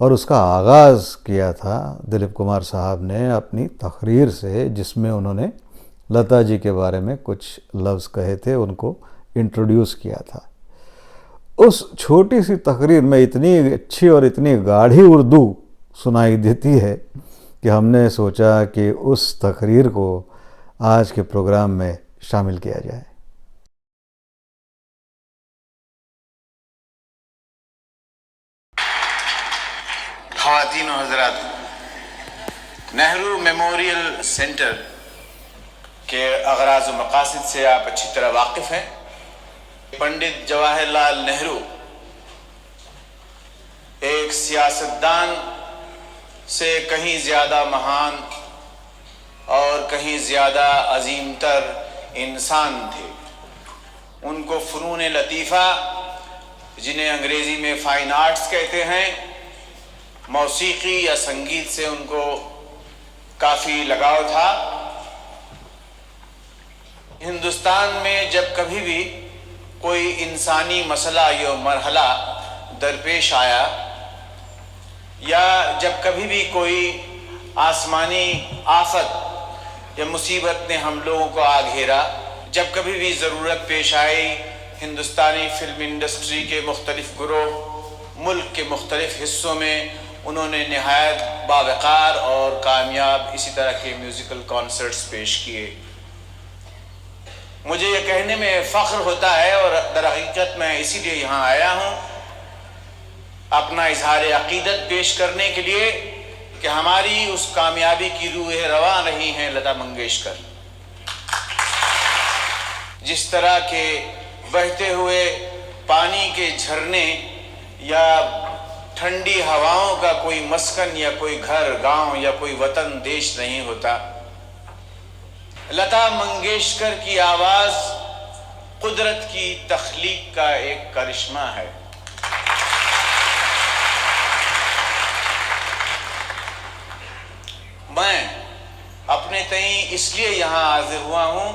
اور اس کا آغاز کیا تھا دلیپ کمار صاحب نے اپنی تقریر سے، جس میں انہوں نے لتا جی کے بارے میں کچھ لفظ کہے تھے، ان کو انٹروڈیوس کیا تھا۔ اس چھوٹی سی تقریر میں اتنی اچھی اور اتنی گاڑھی اردو سنائی دیتی ہے کہ ہم نے سوچا کہ اس تقریر کو آج کے پروگرام میں شامل کیا جائے۔ خواتین و حضرات، نہرو میموریل سینٹر کے اغراض و مقاصد سے آپ اچھی طرح واقف ہیں۔ پنڈت جواہر لال نہرو ایک سیاستدان سے کہیں زیادہ مہان اور کہیں زیادہ عظیم تر انسان تھے۔ ان کو فنون لطیفہ، جنہیں انگریزی میں فائن آرٹس کہتے ہیں، موسیقی یا سنگیت سے ان کو کافی لگاؤ تھا۔ ہندوستان میں جب کبھی بھی کوئی انسانی مسئلہ یا مرحلہ درپیش آیا، یا جب کبھی بھی کوئی آسمانی آفت یا مصیبت نے ہم لوگوں کو آ گھیرا، جب کبھی بھی ضرورت پیش آئی، ہندوستانی فلم انڈسٹری کے مختلف گروہ ملک کے مختلف حصوں میں انہوں نے نہایت باوقار اور کامیاب اسی طرح کے میوزیکل کانسرٹس پیش کیے۔ مجھے یہ کہنے میں فخر ہوتا ہے، اور در حقیقت میں اسی لیے یہاں آیا ہوں، اپنا اظہار عقیدت پیش کرنے کے لیے کہ ہماری اس کامیابی کی روح رواں رہی ہیں لتا منگیشکر۔ جس طرح کے بہتے ہوئے پانی کے جھرنے یا ٹھنڈی ہواؤں کا کوئی مسکن یا کوئی گھر گاؤں یا کوئی وطن دیش نہیں ہوتا، لتا منگیشکر کی آواز قدرت کی تخلیق کا ایک کرشمہ ہے۔ میں اپنے تئیں اس لیے یہاں حاضر ہوا ہوں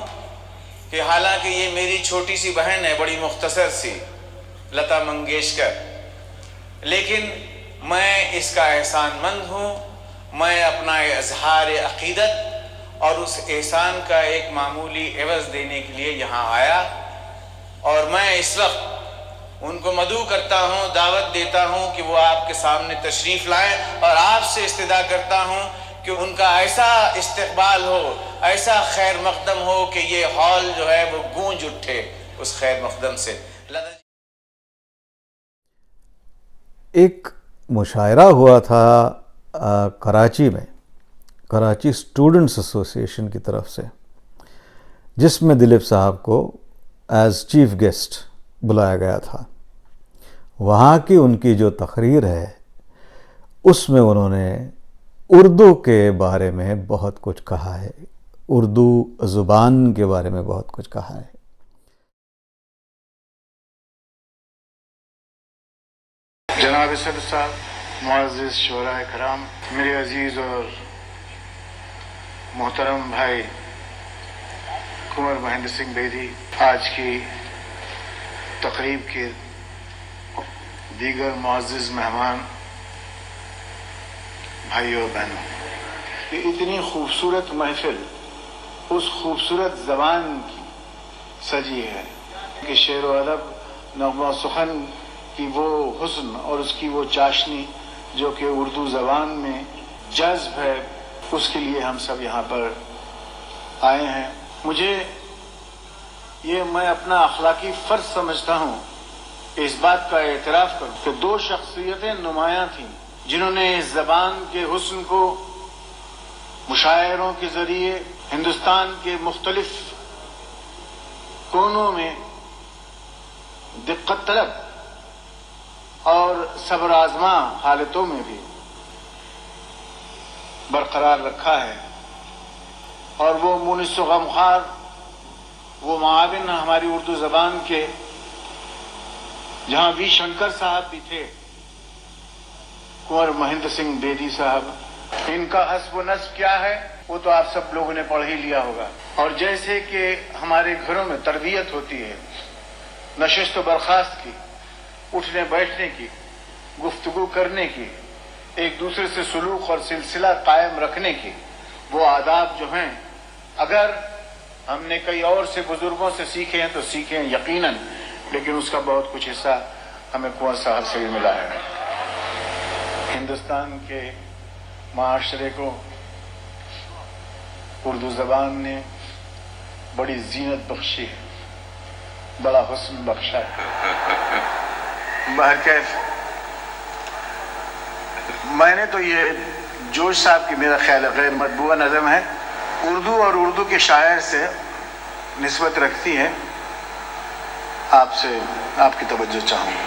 کہ حالانکہ یہ میری چھوٹی سی بہن ہے، بڑی مختصر سی، لتا منگیشکر، لیکن میں اس کا احسان مند ہوں۔ میں اپنا اظہار عقیدت اور اس احسان کا ایک معمولی عوض دینے کے لیے یہاں آیا، اور میں اس وقت ان کو مدعو کرتا ہوں، دعوت دیتا ہوں کہ وہ آپ کے سامنے تشریف لائیں، اور آپ سے استدعا کرتا ہوں کہ ان کا ایسا استقبال ہو، ایسا خیر مقدم ہو کہ یہ ہال جو ہے وہ گونج اٹھے اس خیر مقدم سے۔ ایک مشاعرہ ہوا تھا کراچی میں، کراچی اسٹوڈنٹس ایسوسی ایشن کی طرف سے، جس میں دلیپ صاحب کو ایز چیف گیسٹ بلایا گیا تھا۔ وہاں کی ان کی جو تقریر ہے، اس میں انہوں نے اردو کے بارے میں بہت کچھ کہا ہے، اردو زبان کے بارے میں بہت کچھ کہا ہے۔ جناب صدر صاحب، معزز شعراء کرام، میرے عزیز اور محترم بھائی کنور مہندر سنگھ بیدی، آج کی تقریب کے دیگر معزز مہمان، بھائیوں اور بہنوں، یہ اتنی خوبصورت محفل اس خوبصورت زبان کی سجی ہے کہ شعر و ادب، نغمہ سخن کی وہ حسن اور اس کی وہ چاشنی جو کہ اردو زبان میں جذب ہے، اس کے لیے ہم سب یہاں پر آئے ہیں۔ میں اپنا اخلاقی فرض سمجھتا ہوں کہ اس بات کا اعتراف کروں کہ دو شخصیتیں نمایاں تھیں جنہوں نے اس زبان کے حسن کو مشاعروں کے ذریعے ہندوستان کے مختلف کونوں میں دقت طلب اور صبر آزما حالتوں میں بھی برقرار رکھا ہے، اور وہ مونس و غمخوار، وہ معاون ہماری اردو زبان کے، جہاں وی شنکر صاحب بھی تھے، کنور مہندر سنگھ بیدی صاحب، ان کا حسب و نسب کیا ہے وہ تو آپ سب لوگوں نے پڑھ ہی لیا ہوگا۔ اور جیسے کہ ہمارے گھروں میں تربیت ہوتی ہے نشست و برخاست کی، اٹھنے بیٹھنے کی، گفتگو کرنے کی، ایک دوسرے سے سلوک اور سلسلہ قائم رکھنے کے وہ آداب جو ہیں، اگر ہم نے کئی اور سے بزرگوں سے سیکھے ہیں تو سیکھے ہیں یقیناً، لیکن اس کا بہت کچھ حصہ ہمیں کنور صاحب سے بھی ملا ہے۔ ہندوستان کے معاشرے کو اردو زبان نے بڑی زینت بخشی ہے، بڑا حسن بخشا ہے۔ بہرکیف میں نے تو یہ جوش صاحب کی میرا خیال ہے غیر مطبوعہ نظم ہے، اردو اور اردو کے شاعر سے نسبت رکھتی ہے، آپ سے آپ کی توجہ چاہوں گا۔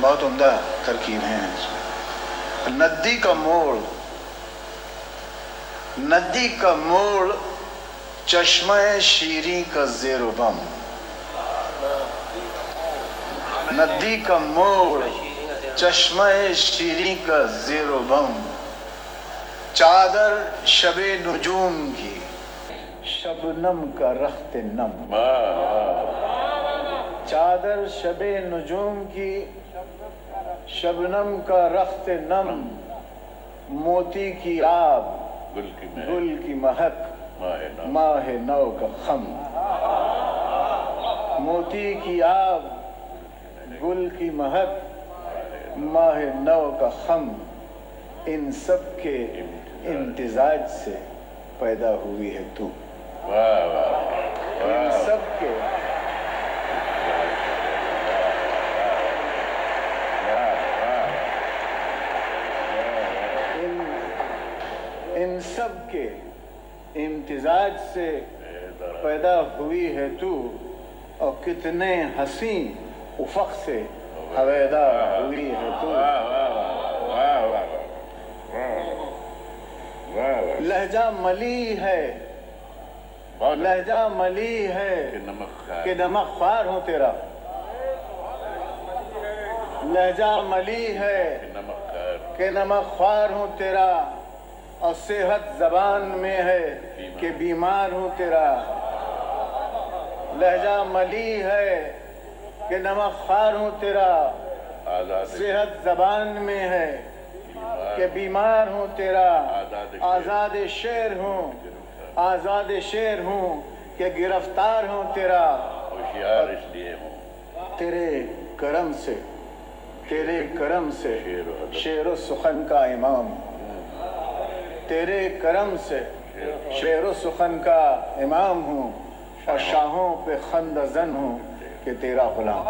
بہت عمدہ ترکیب ہیں اس میں۔ ندی کا موڑ، ندی کا موڑ چشمہ شیریں کا زیر و بم، ندی کا موڑ چشمہ شیریں کا زیر و بم، چادر شب نجوم کی شبنم کا رخت نم، چادر شب نجوم کی شبنم کا رخت نم، موتی کی آب گل کی مہک ماہ نو کا خم، موتی کی آب گل کی مہک ماہ نو کا خم، ان سب کے امتزاج سے پیدا ہوئی ہے تو، ان سب کے ان سب کے امتزاج سے پیدا ہوئی ہے تو، اور کتنے حسین افق سے حویدا ہوئی ہے تو، لہجہ ملی ہے، لہجہ ملی ہے کہ نمک خوار ہوں تیرا، لہجہ ملی ہے کہ نمک خوار ہوں تیرا، اور صحت زبان میں ہے کہ بیمار ہوں تیرا، لہجہ ملی ہے کہ نمک خوار ہوں تیرا، صحت زبان میں ہے کہ بیمار ہوں تیرا، آزاد شعر ہوں، آزاد شعر ہوں کہ گرفتار ہوں تیرا، ہوشیار اس لیے ہوں تیرے کرم سے، تیرے کرم سے شعر و سخن کا امام، تیرے کرم سے شعر و سخن کا امام ہوں، اور شاہوں پہ خندہ زن ہوں کہ تیرا غلام۔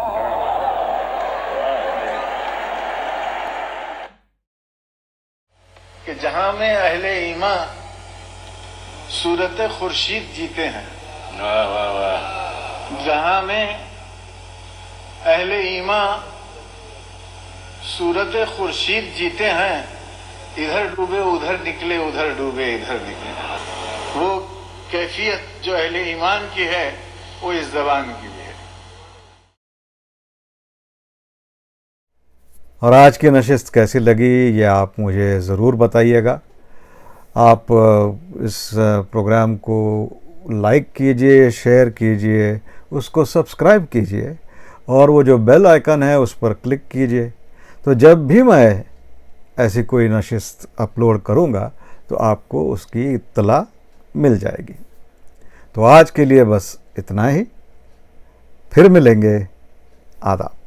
کہ جہاں میں اہل ایمان صورت خورشید جیتے ہیں، جہاں میں اہل ایمان صورت خورشید جیتے ہیں، ادھر ڈوبے ادھر نکلے، ادھر ڈوبے ادھر نکلے، وہ کیفیت جو اہل ایمان کی ہے وہ اس زبان کی بھی ہے۔ اور آج کی نشست کیسی لگی یہ آپ مجھے ضرور بتائیے گا۔ آپ اس پروگرام کو لائک کیجئے، شیئر کیجئے، اس کو سبسکرائب کیجئے، اور وہ جو بیل آئیکن ہے اس پر کلک کیجئے، تو جب بھی میں ایسی کوئی نشست اپلوڈ کروں گا تو آپ کو اس کی اطلاع مل جائے گی۔ تو آج کے لیے بس اتنا ہی، پھر ملیں گے، آداب۔